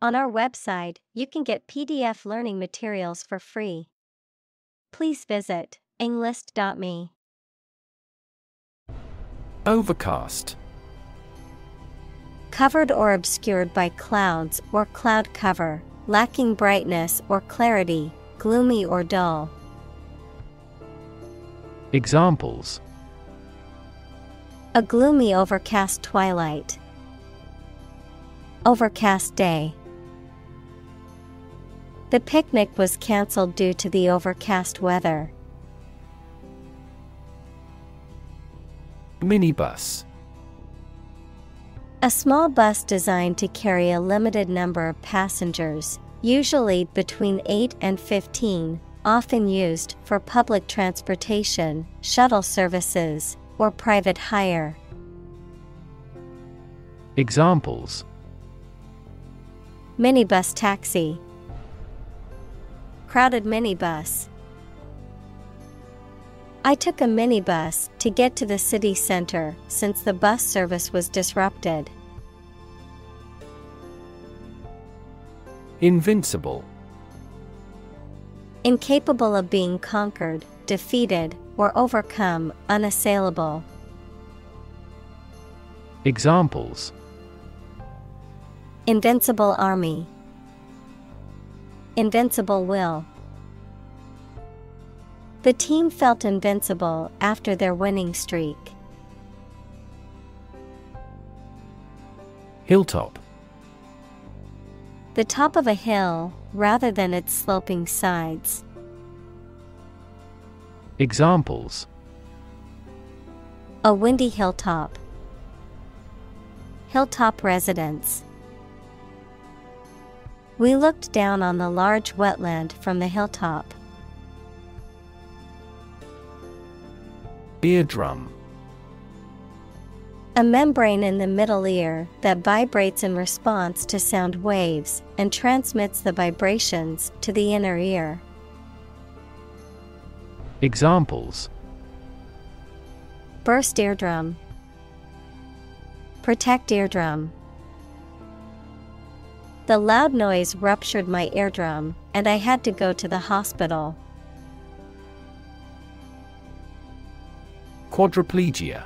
On our website, you can get PDF learning materials for free. Please visit englist.me. Overcast. Covered or obscured by clouds or cloud cover, lacking brightness or clarity, gloomy or dull. Examples: A gloomy overcast twilight. Overcast day. The picnic was canceled due to the overcast weather. Minibus. A small bus designed to carry a limited number of passengers, usually between 8 and 15, often used for public transportation, shuttle services, or private hire. Examples: Minibus taxi. Crowded minibus. I took a minibus to get to the city center since the bus service was disrupted. Invincible. Incapable of being conquered, defeated, or overcome, unassailable. Examples: Invincible army. Invincible will. The team felt invincible after their winning streak. Hilltop. The top of a hill, rather than its sloping sides. Examples: A windy hilltop. Hilltop residence. We looked down on the large wetland from the hilltop. Eardrum. A membrane in the middle ear that vibrates in response to sound waves and transmits the vibrations to the inner ear. Examples: Burst eardrum. Protect eardrum. The loud noise ruptured my eardrum, and I had to go to the hospital. Quadriplegia.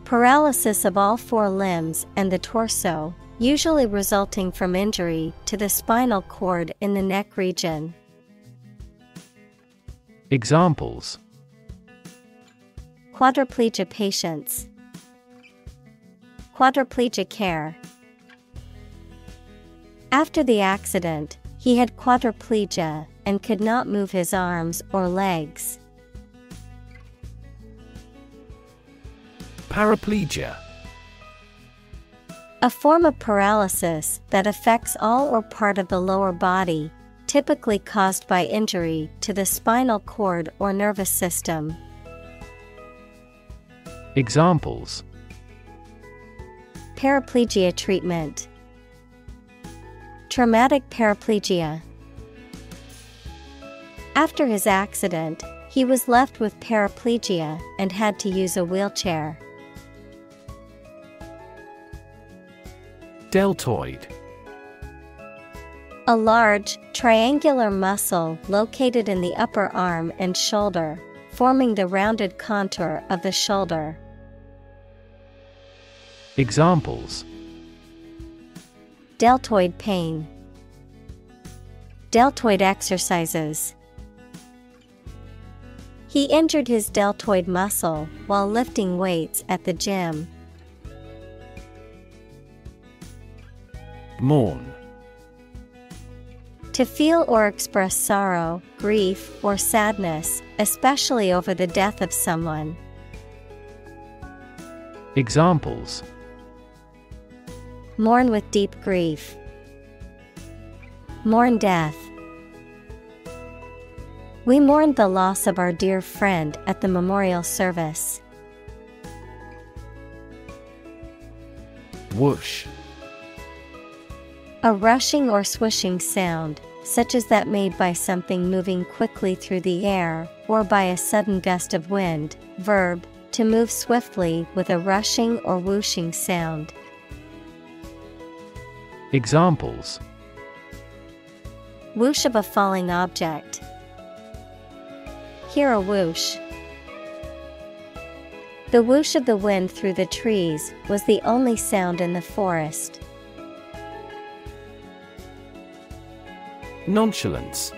Paralysis of all four limbs and the torso, usually resulting from injury to the spinal cord in the neck region. Examples: Quadriplegia patients. Quadriplegia care. After the accident, he had quadriplegia and could not move his arms or legs. Paraplegia. A form of paralysis that affects all or part of the lower body, typically caused by injury to the spinal cord or nervous system. Examples: Paraplegia treatment. Traumatic paraplegia. After his accident, he was left with paraplegia and had to use a wheelchair. Deltoid. A large, triangular muscle located in the upper arm and shoulder, forming the rounded contour of the shoulder. Examples: Deltoid pain. Deltoid exercises. He injured his deltoid muscle while lifting weights at the gym. Mourn. To feel or express sorrow, grief, or sadness, especially over the death of someone. Examples: Mourn with deep grief. Mourn death. We mourned the loss of our dear friend at the memorial service. Whoosh. A rushing or swishing sound, such as that made by something moving quickly through the air, or by a sudden gust of wind. Verb, to move swiftly with a rushing or whooshing sound. Examples: Whoosh of a falling object. Hear a whoosh. The whoosh of the wind through the trees was the only sound in the forest. Nonchalance.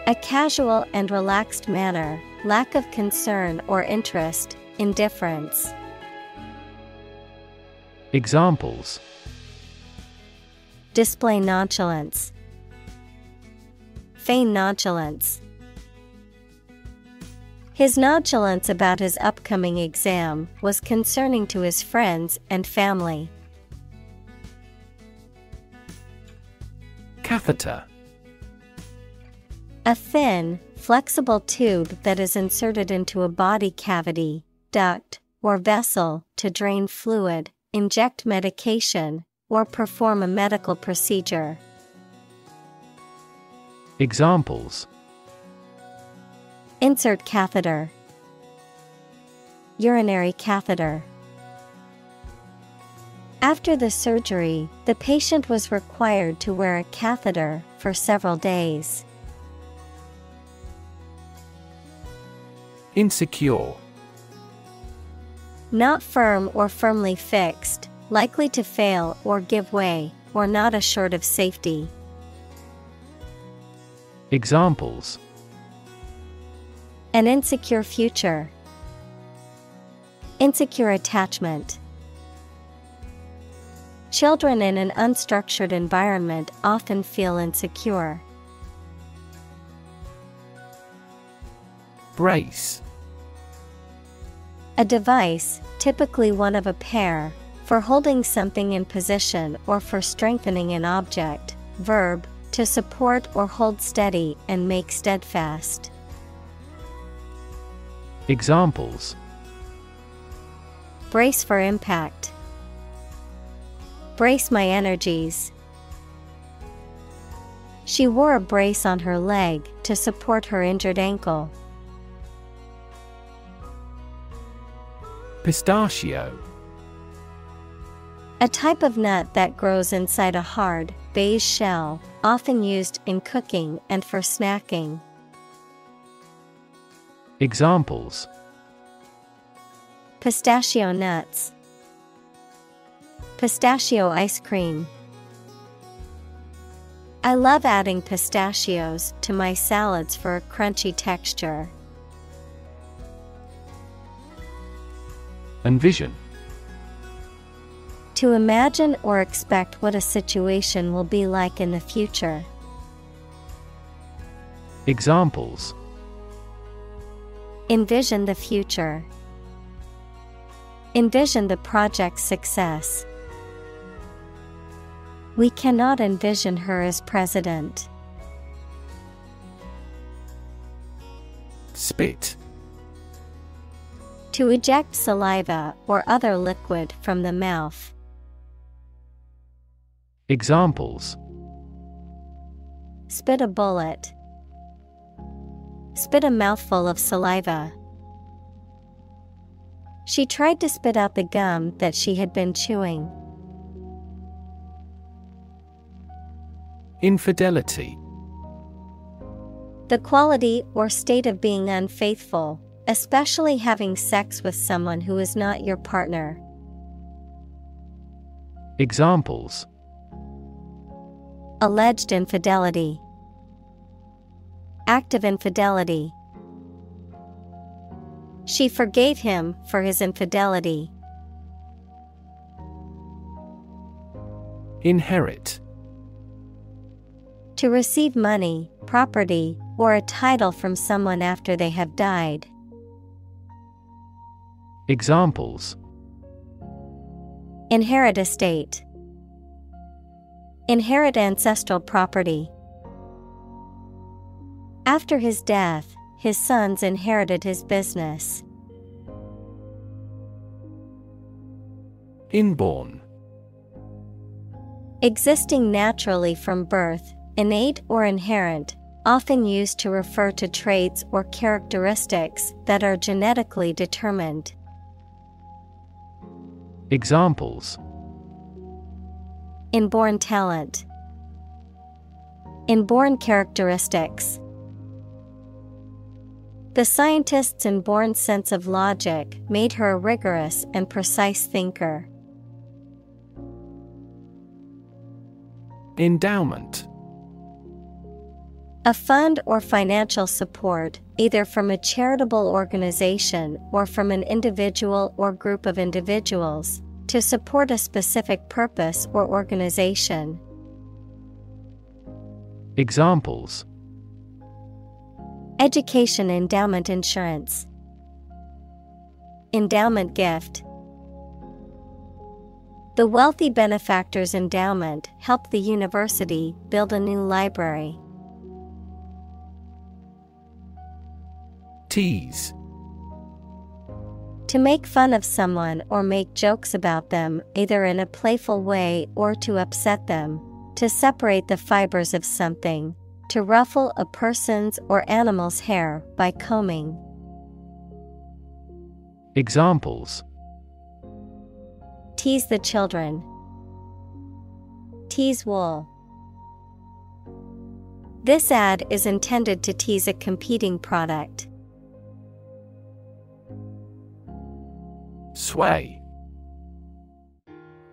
A casual and relaxed manner, lack of concern or interest, indifference. Examples: Display nonchalance. Feign nonchalance. His nonchalance about his upcoming exam was concerning to his friends and family. Catheter. A thin, flexible tube that is inserted into a body cavity, duct, or vessel to drain fluid, inject medication, or perform a medical procedure. Examples: Insert catheter. Urinary catheter. After the surgery, the patient was required to wear a catheter for several days. Insecure. Not firm or firmly fixed, likely to fail or give way, or not assured of safety. Examples: An insecure future. Insecure attachment. Children in an unstructured environment often feel insecure. Brace. A device, typically one of a pair, for holding something in position or for strengthening an object. Verb, to support or hold steady and make steadfast. Examples: Brace for impact. Brace my energies. She wore a brace on her leg to support her injured ankle. Pistachio. A type of nut that grows inside a hard, beige shell, often used in cooking and for snacking. Examples: Pistachio nuts. Pistachio ice cream. I love adding pistachios to my salads for a crunchy texture. Envision. To imagine or expect what a situation will be like in the future. Examples: Envision the future. Envision the project's success. We cannot envision her as president. Spit. To eject saliva or other liquid from the mouth. Examples: Spit a bullet. Spit a mouthful of saliva. She tried to spit out the gum that she had been chewing. Infidelity. The quality or state of being unfaithful, especially having sex with someone who is not your partner. Examples: Alleged infidelity. Act of infidelity. She forgave him for his infidelity. Inherit. To receive money, property, or a title from someone after they have died. Examples: Inherit estate. Inherit ancestral property. After his death, his sons inherited his business. Inborn. Existing naturally from birth, innate or inherent, often used to refer to traits or characteristics that are genetically determined. Examples: Inborn talent. Inborn characteristics. The scientist's inborn sense of logic made her a rigorous and precise thinker. Endowment. A fund or financial support, either from a charitable organization or from an individual or group of individuals, to support a specific purpose or organization. Examples: Education endowment insurance. Endowment gift. The wealthy benefactor's endowment helped the university build a new library. Tease. To make fun of someone or make jokes about them, either in a playful way or to upset them. To separate the fibers of something. To ruffle a person's or animal's hair by combing. Examples: Tease the children. Tease wool. This ad is intended to tease a competing product. Sway.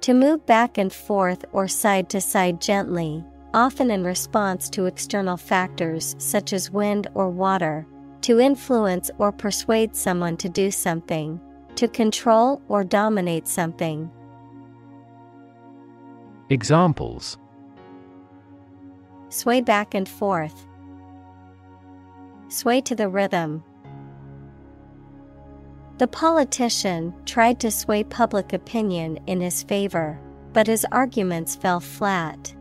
To move back and forth or side to side gently, often in response to external factors such as wind or water. To influence or persuade someone to do something. To control or dominate something. Examples: Sway back and forth. Sway to the rhythm. The politician tried to sway public opinion in his favor, but his arguments fell flat.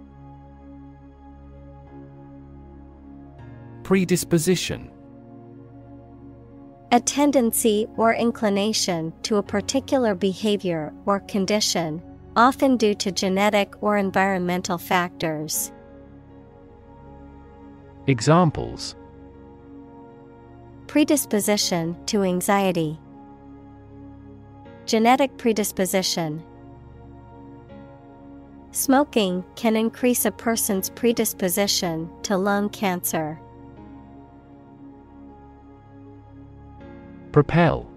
Predisposition. A tendency or inclination to a particular behavior or condition, often due to genetic or environmental factors. Examples: Predisposition to anxiety. Genetic predisposition. Smoking can increase a person's predisposition to lung cancer. Propel.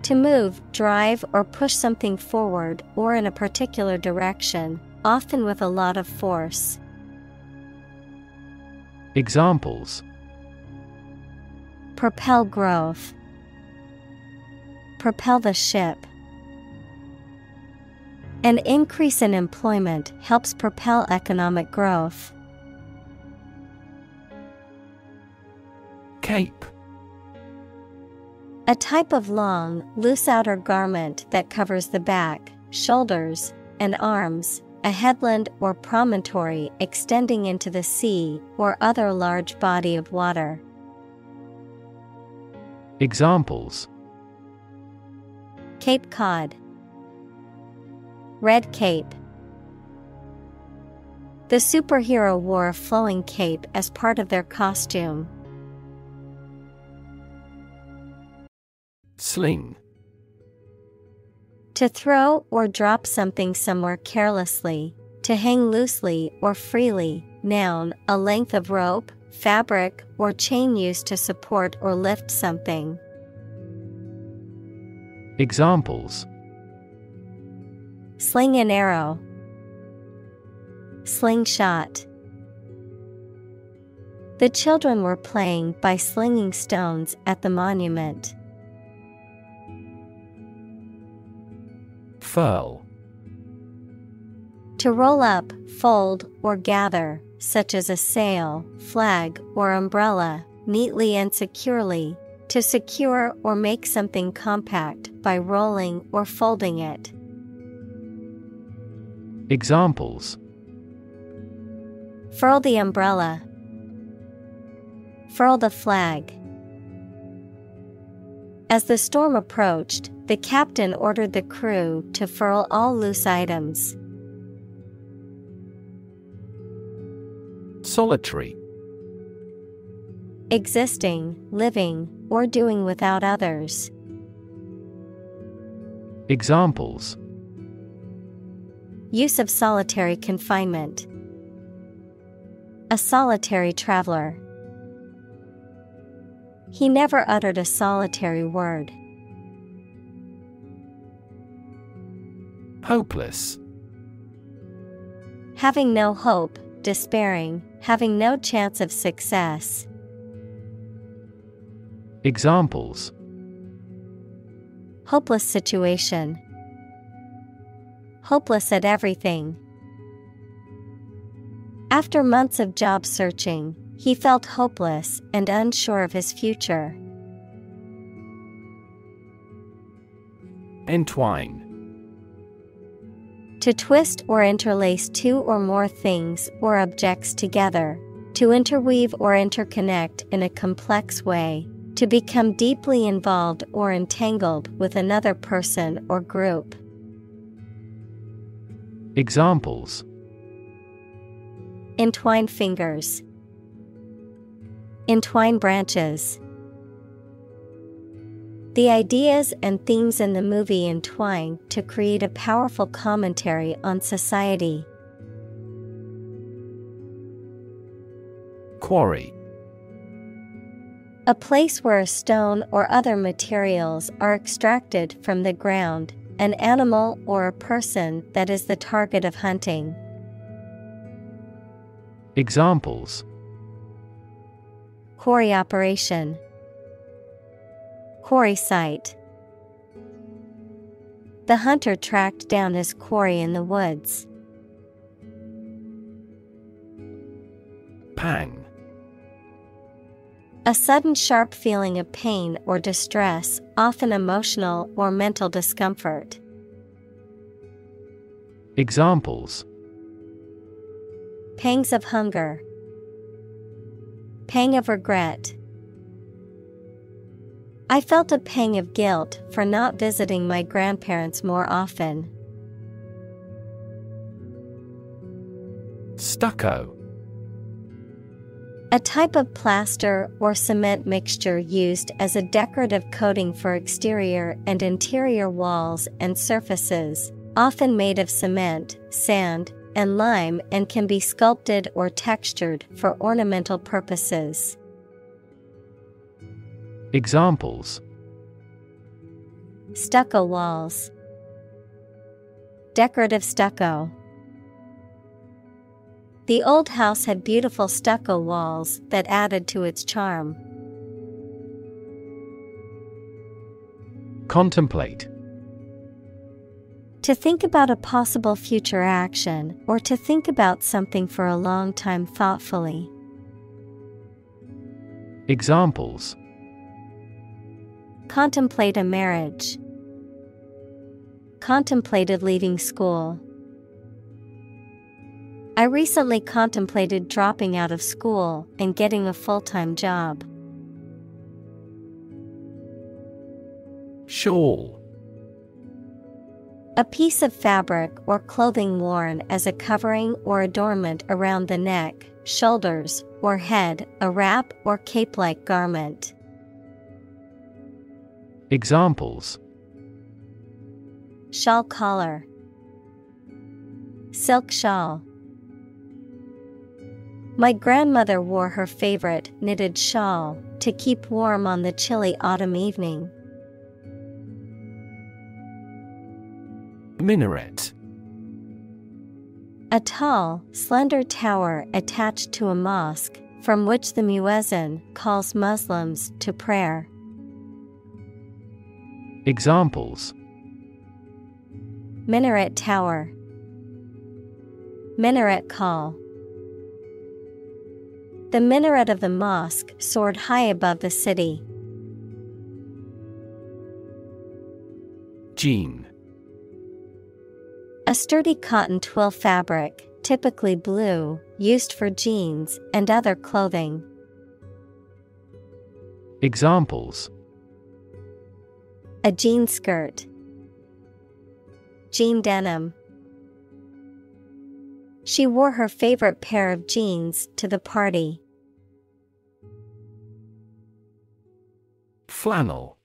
To move, drive, or push something forward or in a particular direction, often with a lot of force. Examples: Propel growth. Propel the ship. An increase in employment helps propel economic growth. Cape. A type of long, loose outer garment that covers the back, shoulders, and arms, a headland or promontory extending into the sea or other large body of water. Examples: Cape Cod. Red cape. The superhero wore a flowing cape as part of their costume. Sling. To throw or drop something somewhere carelessly, to hang loosely or freely. Noun, a length of rope, fabric, or chain used to support or lift something. Examples: Sling an arrow. Slingshot. The children were playing by slinging stones at the monument. Furl. To roll up, fold, or gather, such as a sail, flag, or umbrella, neatly and securely. To secure or make something compact by rolling or folding it. Examples: Furl the umbrella. Furl the flag. As the storm approached, the captain ordered the crew to furl all loose items. Solitary. Existing, living, or doing without others. Use of solitary confinement. A solitary traveler. He never uttered a solitary word. Hopeless. Having no hope, despairing, having no chance of success. Examples: Hopeless situation. Hopeless at everything. After months of job searching, he felt hopeless and unsure of his future. Entwine. To twist or interlace two or more things or objects together, to interweave or interconnect in a complex way, to become deeply involved or entangled with another person or group. Examples: Entwine fingers. Entwine branches. The ideas and themes in the movie entwine to create a powerful commentary on society. Quarry. A place where a stone or other materials are extracted from the ground, an animal or a person that is the target of hunting. Examples: Quarry operation. Quarry site. The hunter tracked down his quarry in the woods. Pang. A sudden sharp feeling of pain or distress, often emotional or mental discomfort. Examples: Pangs of hunger. Pang of regret. I felt a pang of guilt for not visiting my grandparents more often. Stucco. A type of plaster or cement mixture used as a decorative coating for exterior and interior walls and surfaces, often made of cement, sand, and lime, and can be sculpted or textured for ornamental purposes. Examples: Stucco walls. Decorative stucco. The old house had beautiful stucco walls that added to its charm. Contemplate. To think about a possible future action, or to think about something for a long time thoughtfully. Examples: Contemplate a marriage. Contemplated leaving school. I recently contemplated dropping out of school and getting a full-time job. Shawl. A piece of fabric or clothing worn as a covering or adornment around the neck, shoulders, or head, a wrap or cape-like garment. Examples: Shawl collar. Silk shawl. My grandmother wore her favorite knitted shawl to keep warm on the chilly autumn evening. Minaret. A tall, slender tower attached to a mosque, from which the muezzin calls Muslims to prayer. Examples: Minaret tower. Minaret call. The minaret of the mosque soared high above the city. Jean. A sturdy cotton twill fabric, typically blue, used for jeans and other clothing. Examples: A jean skirt. Jean denim. She wore her favorite pair of jeans to the party. Flannel.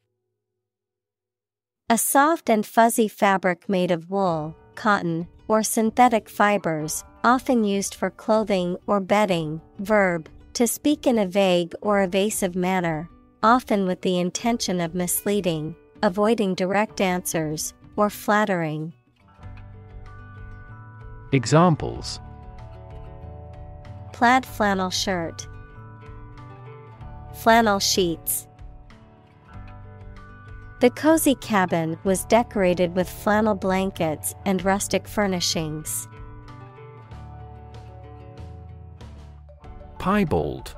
A soft and fuzzy fabric made of wool, cotton, or synthetic fibers, often used for clothing or bedding. Verb, to speak in a vague or evasive manner, often with the intention of misleading, avoiding direct answers, or flattering. Examples: Plaid flannel shirt, flannel sheets. The cozy cabin was decorated with flannel blankets and rustic furnishings. Piebald.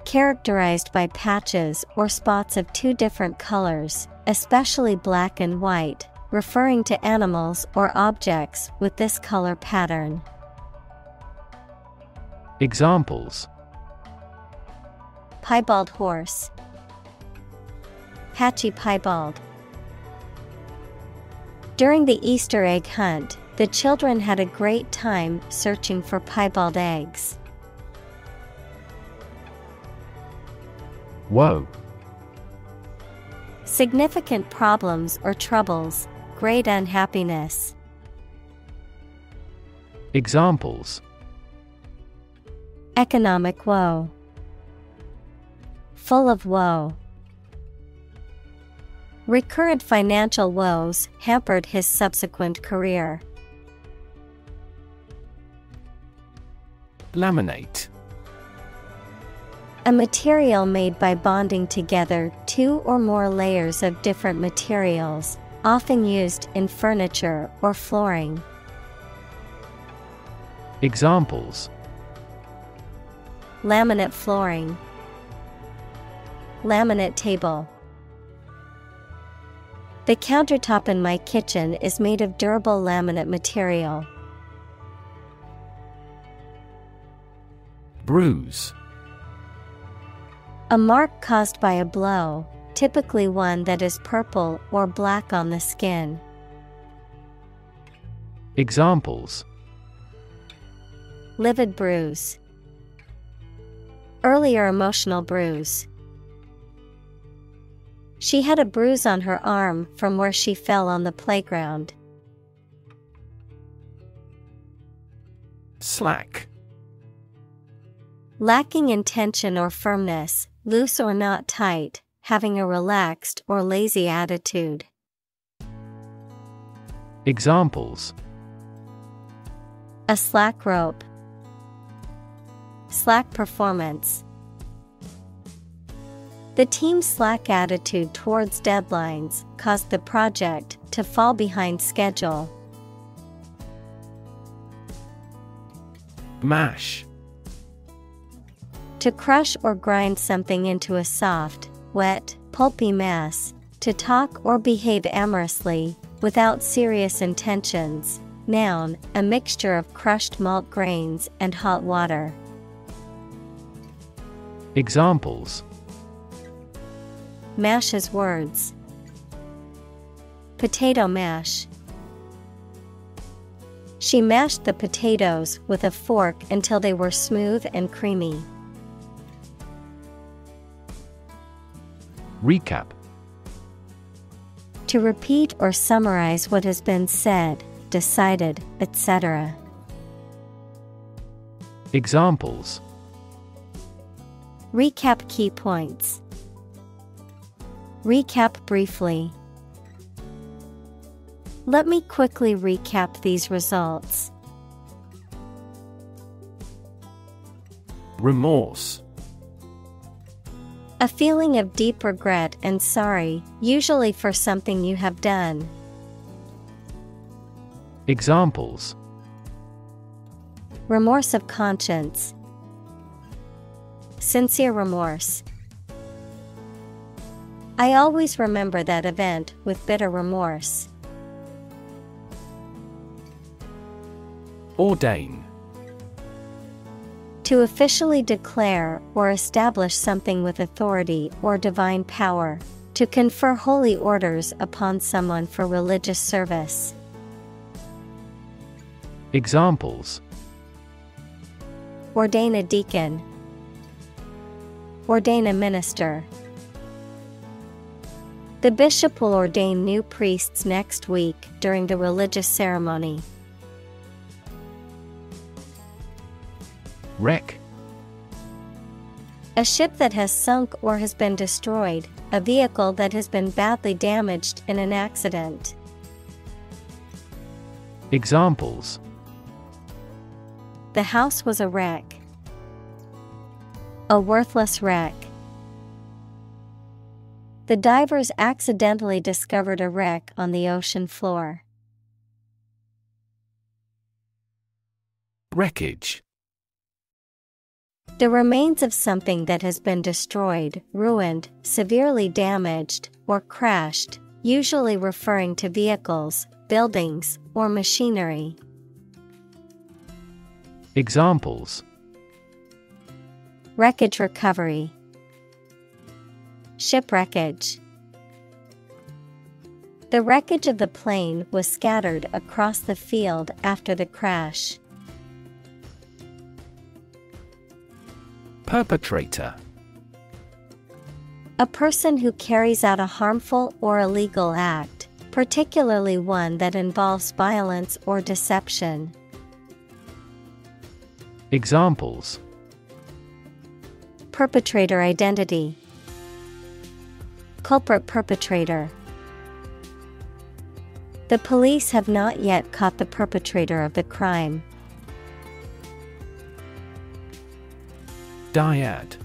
Characterized by patches or spots of two different colors, especially black and white, referring to animals or objects with this color pattern. Examples: Piebald horse, patchy piebald. During the Easter egg hunt, the children had a great time searching for piebald eggs. Woe. Significant problems or troubles, great unhappiness. Examples: Economic woe, full of woe. Recurrent financial woes hampered his subsequent career. Laminate. A material made by bonding together two or more layers of different materials, often used in furniture or flooring. Examples: Laminate flooring, laminate table. The countertop in my kitchen is made of durable laminate material. Bruise. A mark caused by a blow, typically one that is purple or black on the skin. Examples: Livid bruise, earlier emotional bruise. She had a bruise on her arm from where she fell on the playground. Slack. Lacking in tension or firmness, loose or not tight, having a relaxed or lazy attitude. Examples: A slack rope, slack performance. The team's slack attitude towards deadlines caused the project to fall behind schedule. Mash. To crush or grind something into a soft, wet, pulpy mass, to talk or behave amorously, without serious intentions. Noun, a mixture of crushed malt grains and hot water. Examples: Mash his words. Potato mash. She mashed the potatoes with a fork until they were smooth and creamy. Recap. To repeat or summarize what has been said, decided, etc. Examples: Recap key points. Recap briefly. Let me quickly recap these results. Remorse. A feeling of deep regret and sorry, usually for something you have done. Examples: Remorse of conscience. Sincere remorse. I always remember that event with bitter remorse. Ordain. To officially declare or establish something with authority or divine power. To confer holy orders upon someone for religious service. Examples: Ordain a deacon. Ordain a minister. The bishop will ordain new priests next week during the religious ceremony. Wreck. A ship that has sunk or has been destroyed, a vehicle that has been badly damaged in an accident. Examples: The house was a wreck. A worthless wreck. The divers accidentally discovered a wreck on the ocean floor. Wreckage. The remains of something that has been destroyed, ruined, severely damaged, or crashed, usually referring to vehicles, buildings, or machinery. Examples: Wreckage recovery. Shipwreckage. The wreckage of the plane was scattered across the field after the crash. Perpetrator. A person who carries out a harmful or illegal act, particularly one that involves violence or deception. Examples: Perpetrator identity. Culprit perpetrator. The police have not yet caught the perpetrator of the crime. Dyad.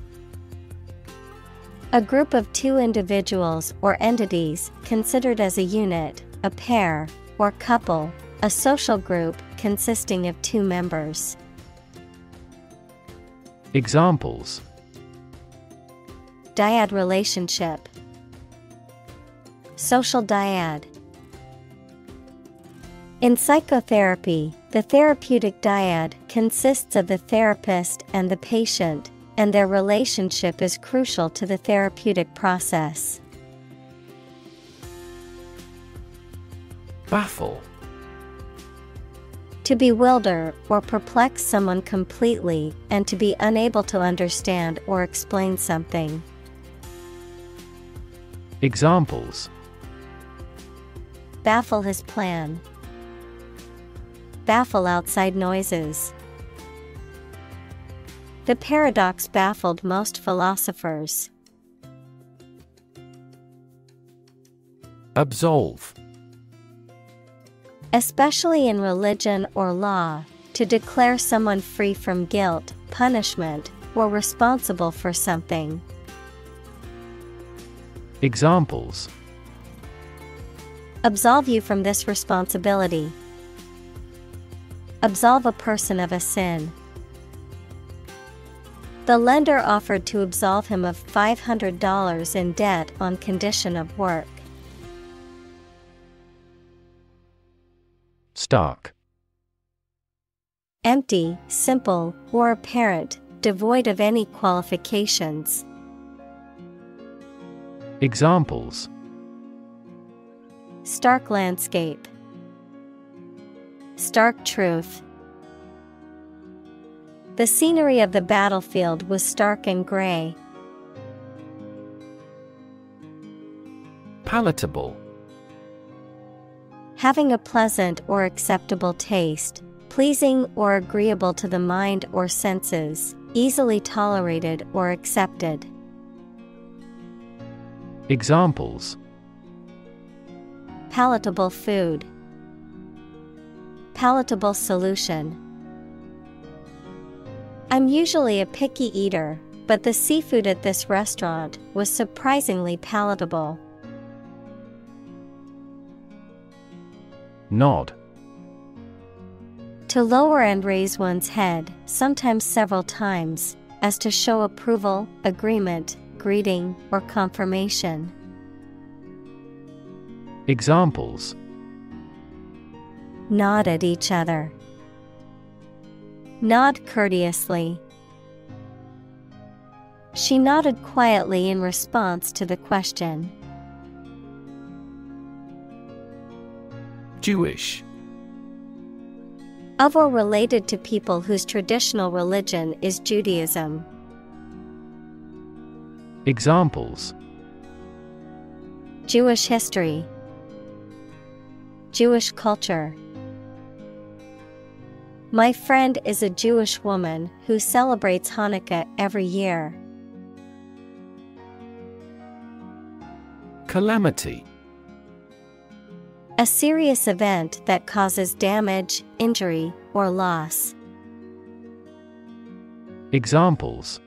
A group of two individuals or entities considered as a unit, a pair, or couple, a social group consisting of two members. Examples: Dyad relationship. Social dyad. In psychotherapy, the therapeutic dyad consists of the therapist and the patient, and their relationship is crucial to the therapeutic process. Baffle. To bewilder or perplex someone completely and to be unable to understand or explain something. Examples: Baffle his plan. Baffle outside noises. The paradox baffled most philosophers. Absolve. Especially in religion or law, to declare someone free from guilt, punishment, or responsible for something. Examples: Absolve you from this responsibility. Absolve a person of a sin. The lender offered to absolve him of $500 in debt on condition of work. Stark. Empty, simple, or apparent, devoid of any qualifications. Examples: Stark landscape. Stark truth. The scenery of the battlefield was stark and gray. Palatable. Having a pleasant or acceptable taste, pleasing or agreeable to the mind or senses, easily tolerated or accepted. Examples: Palatable food. Palatable solution. I'm usually a picky eater, but the seafood at this restaurant was surprisingly palatable. Nod. To lower and raise one's head, sometimes several times, as to show approval, agreement, greeting, or confirmation. Examples: Nod at each other. Nod courteously. She nodded quietly in response to the question. Jewish. Of or related to people whose traditional religion is Judaism. Examples: Jewish history. Jewish culture. My friend is a Jewish woman who celebrates Hanukkah every year. Calamity. A serious event that causes damage, injury, or loss. Examples: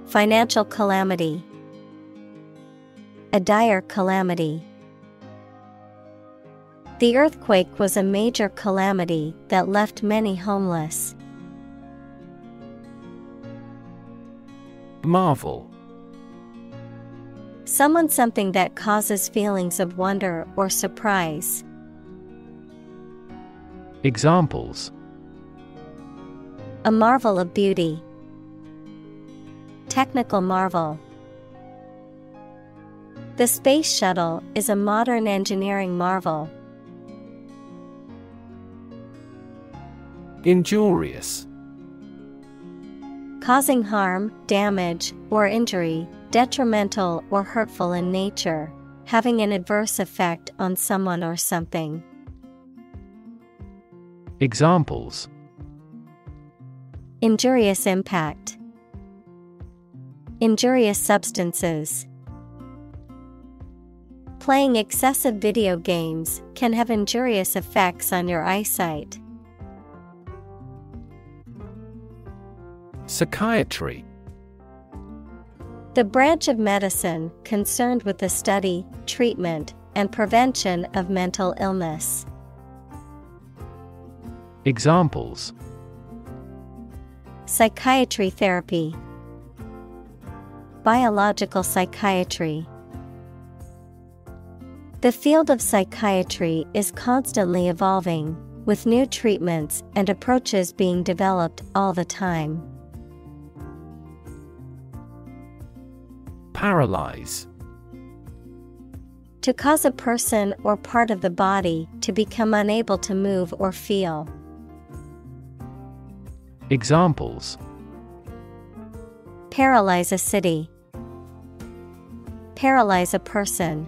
financial calamity, a dire calamity. The earthquake was a major calamity that left many homeless. Marvel. Someone, something that causes feelings of wonder or surprise. Examples: a marvel of beauty, technical marvel. The space shuttle is a modern engineering marvel. Injurious. Causing harm, damage, or injury, detrimental or hurtful in nature, having an adverse effect on someone or something. Examples: injurious impact, injurious substances. Playing excessive video games can have injurious effects on your eyesight. Psychiatry. The branch of medicine concerned with the study, treatment, and prevention of mental illness. Examples: psychiatry therapy, biological psychiatry. The field of psychiatry is constantly evolving, with new treatments and approaches being developed all the time. Paralyze. To cause a person or part of the body to become unable to move or feel. Examples: paralyze a city, paralyze a person.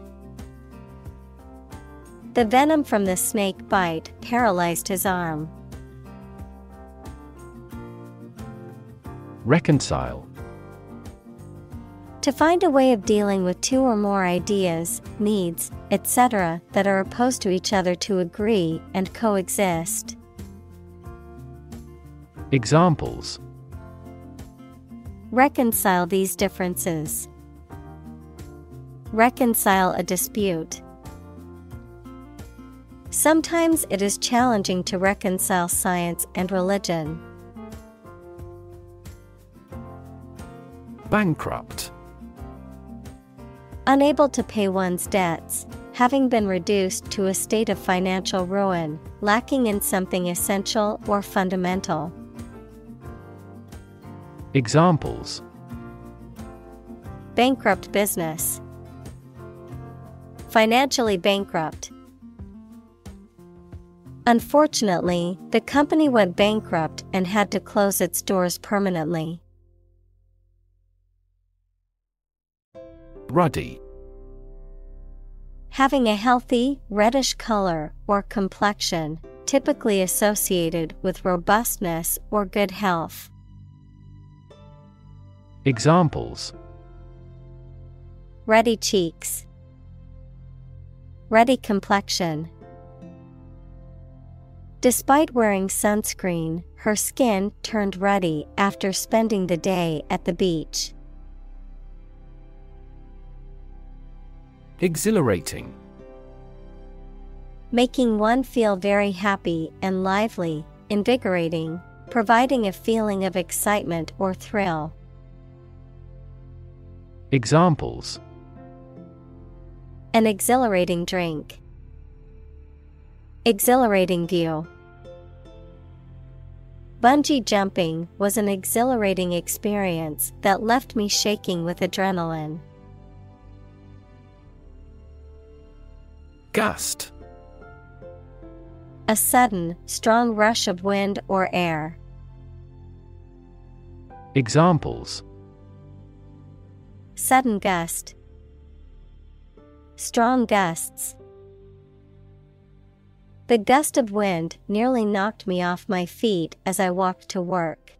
The venom from the snake bite paralyzed his arm. Reconcile. To find a way of dealing with two or more ideas, needs, etc. that are opposed to each other to agree and coexist. Examples: reconcile these differences. Reconcile a dispute. Sometimes it is challenging to reconcile science and religion. Bankrupt. Unable to pay one's debts, having been reduced to a state of financial ruin, lacking in something essential or fundamental. Examples: bankrupt business, financially bankrupt. Unfortunately, the company went bankrupt and had to close its doors permanently. Ruddy. Having a healthy, reddish color or complexion, typically associated with robustness or good health. Examples: ruddy cheeks, ruddy complexion. Despite wearing sunscreen, her skin turned ruddy after spending the day at the beach. Exhilarating. Making one feel very happy and lively, invigorating, providing a feeling of excitement or thrill. Examples: an exhilarating drink, exhilarating view. Bungee jumping was an exhilarating experience that left me shaking with adrenaline. Gust. A sudden, strong rush of wind or air. Examples: sudden gust, Strong gusts. The gust of wind nearly knocked me off my feet as I walked to work.